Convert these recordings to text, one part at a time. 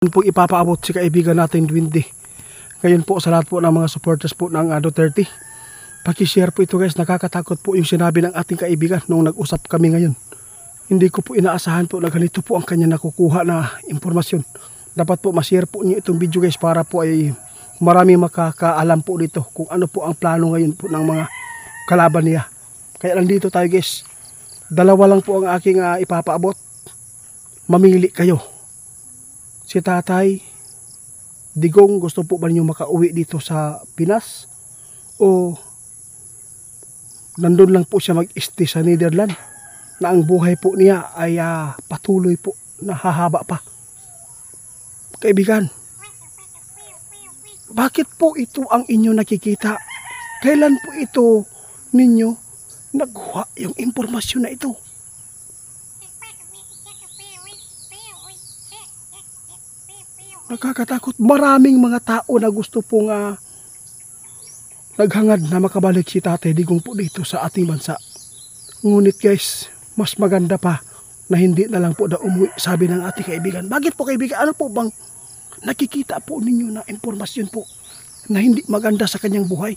po ipapaabot si kaibigan natin Dwindy. Ngayon po sa lahat po ng mga supporters po ng Duterte, paki-share po ito guys. Nakakatakot po yung sinabi ng ating kaibigan nung nag-usap kami ngayon. Hindi ko po inaasahan po na ganito po ang kanya nakukuha na impormasyon. Dapat po ma-share po niyo itong video guys para po ay marami makakaalam po dito kung ano po ang plano ngayon po ng mga kalaban niya. Kaya nandito tayo guys. Dalawa lang po ang aking ipapaabot. Mamili kayo. Si Tatay Digong, gusto po ba niyo makauwi dito sa Pinas? O nandun lang po siya mag-stay sa Netherlands na ang buhay po niya ay patuloy po na hahaba pa? Kaibigan, bakit po ito ang inyo nakikita? Kailan po ito ninyo nagkuha yung impormasyon na ito? Nakakatakot. Maraming mga tao na gusto pong naghangad na makabalik si Tatay Digong po dito sa ating bansa. Ngunit guys, mas maganda pa na hindi na lang po na umuwi, sabi ng ating kaibigan. Bakit po kaibigan? Ano po bang nakikita po ninyo na impormasyon po na hindi maganda sa kanyang buhay?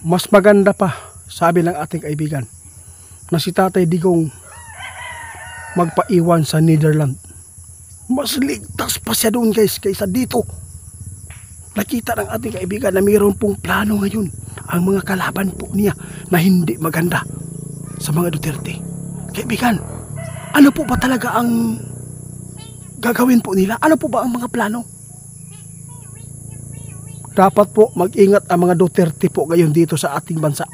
Mas maganda pa, sabi ng ating kaibigan, na si Tatay Digong magpaiwan sa Netherlands. Mas ligtas pa siya doon guys kaysa dito. Nakita ng ating kaibigan na mayroon pong plano ngayon ang mga kalaban po niya na hindi maganda sa mga Duterte. Kaibigan, ano po ba talaga ang gagawin po nila? Ano po ba ang mga plano? Dapat po mag-ingat ang mga Duterte po ngayon dito sa ating bansa.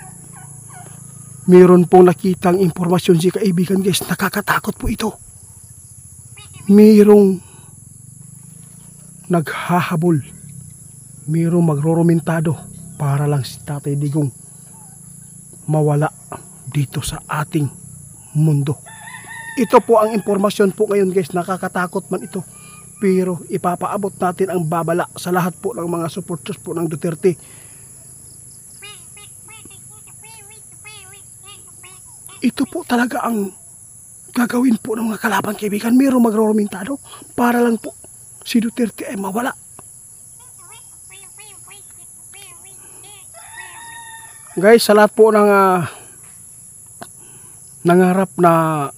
Mayroon pong nakitang impormasyon si kaibigan guys, nakakatakot po ito. Mayroong naghahabol, mayroong magroromentado para lang si Tatay Digong mawala dito sa ating mundo. Ito po ang impormasyon po ngayon guys, nakakatakot man ito. Pero ipapaabot natin ang babala sa lahat po ng mga supporters po ng Duterte. Ito po talaga ang gagawin po ng mga kalaban kaibigan. Mayroong magroromentado para lang po si Duterte ay mawala. Guys, sa lahat po ng nangarap na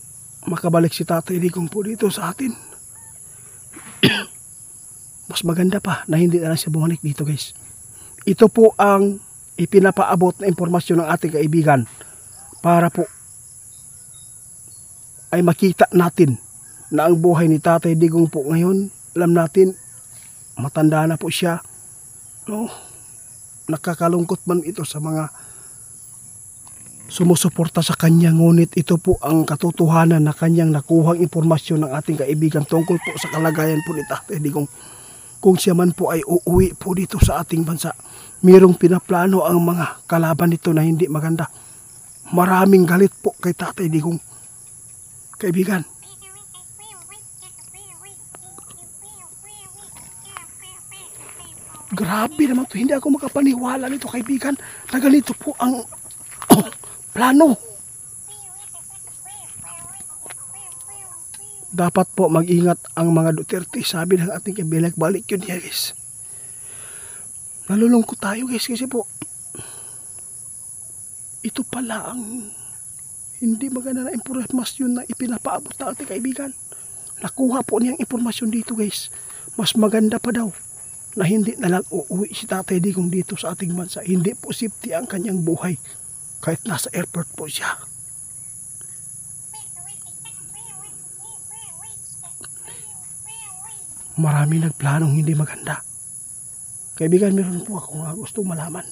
makabalik si Tatay Digong po dito sa atin, mas maganda pa na hindi na lang siya bumalik dito guys. Ito po ang ipinapaabot na impormasyon ng ating kaibigan para po ay makita natin na ang buhay ni Tatay Digong po ngayon, alam natin matanda na po siya, no? Nakakalungkot man ito sa mga sumusuporta sa kanya, ngunit ito po ang katotohanan na kanyang nakuhang impormasyon ng ating kaibigan tungkol po sa kalagayan po ni Tatay Digong. Kung siya man po ay uuwi po dito sa ating bansa, mayroong pinaplano ang mga kalaban nito na hindi maganda. Maraming galit po kay Tatay Digong. Kaibigan, grabe naman to. Hindi ako makapaniwala nito kaibigan na ganito po ang plano. Dapat po mag-ingat ang mga Duterte, sabi ng ating kaibigan. Balik yun niya guys. Nalulungkot tayo guys kasi po ito pala ang hindi maganda na impormasyon na ipinapaabot na ating kaibigan. Nakuha po niyang impormasyon dito guys. Mas maganda pa daw na hindi na lang uuwi si Tatay Digong dito sa ating bansa. Hindi po safety ang kanyang buhay kahit nasa airport po siya. Marami nagplanong hindi maganda. Kaibigan, meron po akong gusto malaman.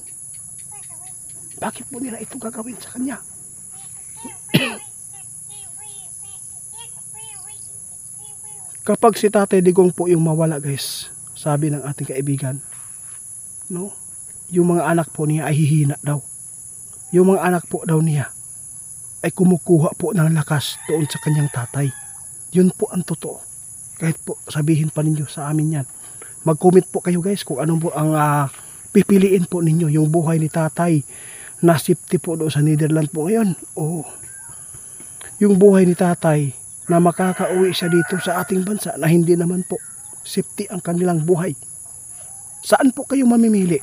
Bakit po nila ito gagawin sa kanya? Kapag si Tatay Digong po yung mawala guys, sabi ng ating kaibigan, no, yung mga anak po niya ay hihina daw. Yung mga anak po daw niya ay kumukuha po ng lakas doon sa kanyang tatay. Yun po ang totoo. Kahit po sabihin pa ninyo sa amin yan. Mag-comment po kayo guys kung anong po ang pipiliin po ninyo. Yung buhay ni Tatay na safety po doon sa Netherlands po ngayon, o yung buhay ni tatay na makakauwi siya dito sa ating bansa na hindi naman po safety ang kanilang buhay. Saan po kayo mamimili?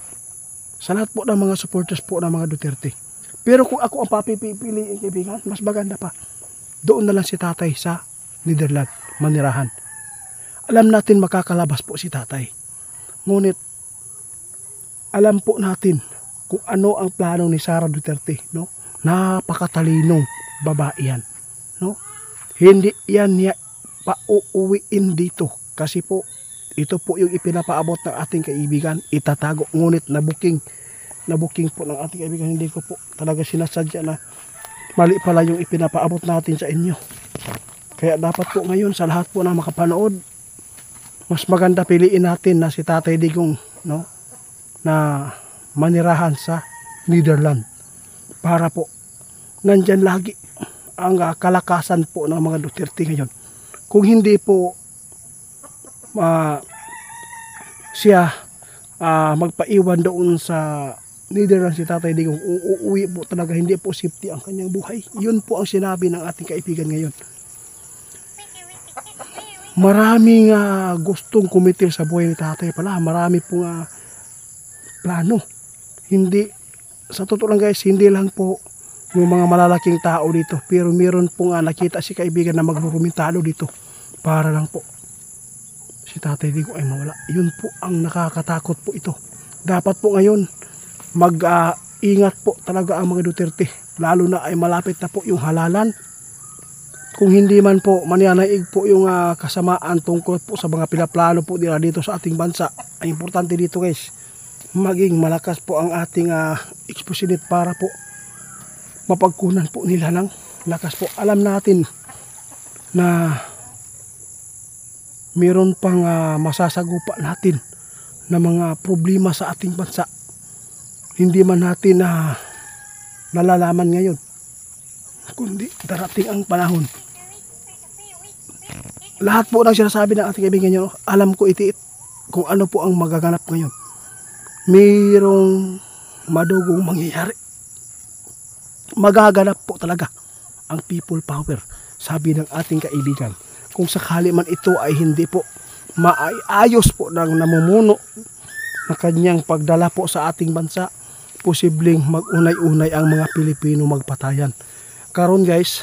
Sa lahat po ng mga supporters po ng mga Duterte. Pero kung ako ang papipiliin, kaibigan, mas maganda pa. Doon na lang si tatay sa Netherlands, manirahan. Alam natin makakalabas po si tatay. Ngunit, alam po natin kung ano ang plano ni Sara Duterte, no? Napakatalinong babae yan, no? Hindi yan niya pauuwiin dito kasi po ito po yung ipinapaabot ng ating kaibigan, itatago. Ngunit na booking po ng ating kaibigan, hindi ko po talaga sinasadya na mali pala yung ipinapaabot natin sa inyo. Kaya dapat po ngayon sa lahat po na makapanood, mas maganda piliin natin na si Tatay Digong, no, na manirahan sa Netherlands para po nandyan lagi ang kalakasan po ng mga Duterte ngayon. Kung hindi po siya magpaiwan doon sa Netherlands si Tatay Digong, uuwi po talaga, hindi po safety ang kanyang buhay. Yun po ang sinabi ng ating kaibigan ngayon. Maraming gustong kumitil sa buhay ni tatay pala. Marami pong plano. Hindi, sa totoo lang guys, hindi lang po yung mga malalaking tao dito. Pero meron pong nakita si kaibigan na magrurumentado dito. Para lang po si Tatay Digong ay mawala. Yun po ang nakakatakot po ito. Dapat po ngayon mag-ingat po talaga ang mga Duterte. Lalo na ay malapit na po yung halalan. Kung hindi man po mananaig po yung kasamaan tungkol po sa mga pinaplano po nila dito sa ating bansa. Ang importante dito guys, maging malakas po ang ating expositionit para po mapagkunan po nila ng lakas po. Alam natin na meron pang masasagupa natin na mga problema sa ating bansa. Hindi man natin nalalaman ngayon, kundi darating ang panahon. Lahat po ng sinasabi ng ating kaibigan nyo, alam ko itiit kung ano po ang magaganap ngayon. Mayroong madugong mangyayari. Magaganap po talaga ang people power, sabi ng ating kaibigan. Kung sakali man ito ay hindi po maayos po ng namumuno na kanyang pagdala po sa ating bansa, posibleng mag-unay-unay ang mga Pilipino magpatayan. Karon guys,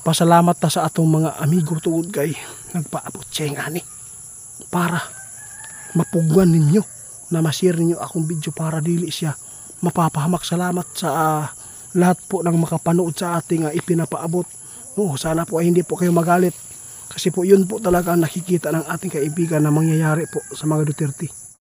pasalamat na sa atong mga amigo tuod kay nagpaabot siya ani para mapugwan ninyo na ma-share ninyo akong video para dili siya mapapahamak. Salamat sa lahat po ng makapanood sa ating ipinapaabot. Sana po ay hindi po kayo magalit kasi po yun po talaga ang nakikita ng ating kaibigan na mangyayari po sa mga Duterte.